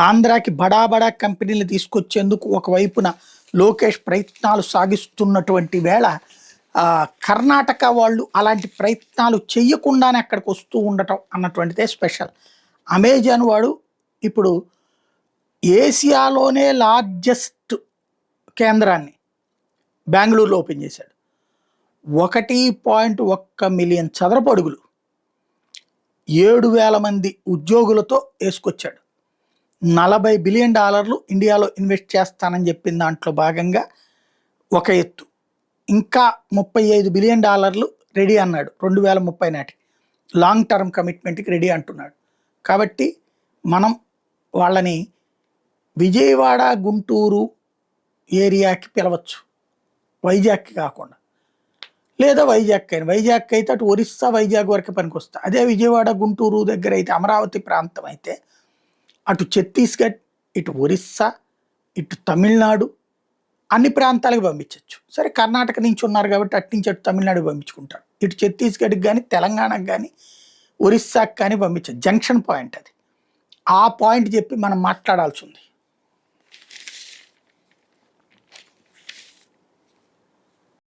ఆంధ్రాకి బడా బడా కంపెనీలు తీసుకొచ్చేందుకు ఒకవైపున లోకేష్ ప్రయత్నాలు సాగిస్తున్నటువంటి వేళ కర్ణాటక వాళ్ళు అలాంటి ప్రయత్నాలు చెయ్యకుండానే అక్కడికి వస్తూ ఉండటం అన్నటువంటిదే స్పెషల్. అమెజాన్ వాడు ఇప్పుడు ఏసియాలోనే లార్జెస్ట్ కేంద్రాన్ని బెంగళూరులో ఓపెన్ చేశాడు. 1.1 మిలియన్ చదరపు అడుగులు, 7,000 మంది ఉద్యోగులతో వేసుకొచ్చాడు. $40 బిలియన్ ఇండియాలో ఇన్వెస్ట్ చేస్తానని చెప్పిన దాంట్లో భాగంగా ఒక ఎత్తు, ఇంకా $35 బిలియన్ రెడీ అన్నాడు 2030 నాటికి. లాంగ్ టర్మ్ కమిట్మెంట్కి రెడీ అంటున్నాడు. కాబట్టి మనం వాళ్ళని విజయవాడ గుంటూరు ఏరియాకి పిలవచ్చు, వైజాగ్కి కాకుండా. లేదా వైజాగ్ అయితే అటు ఒరిస్సా వైజాగ్ వరకు పనికొస్తా. అదే విజయవాడ గుంటూరు దగ్గర అయితే అమరావతి ప్రాంతం అయితే అటు ఛత్తీస్గఢ్, ఇటు ఒరిస్సా, ఇటు తమిళనాడు అన్ని ప్రాంతాలకు పంపించవచ్చు. సరే కర్ణాటక నుంచి ఉన్నారు కాబట్టి అటు నుంచి అటు తమిళనాడుకి పంపించుకుంటారు. ఇటు ఛత్తీస్గఢ్కి కానీ తెలంగాణకు కానీ ఒరిస్సాకి కానీ పంపించచ్చు. జంక్షన్ పాయింట్ అది. ఆ పాయింట్ చెప్పి మనం మాట్లాడాల్సి ఉంది.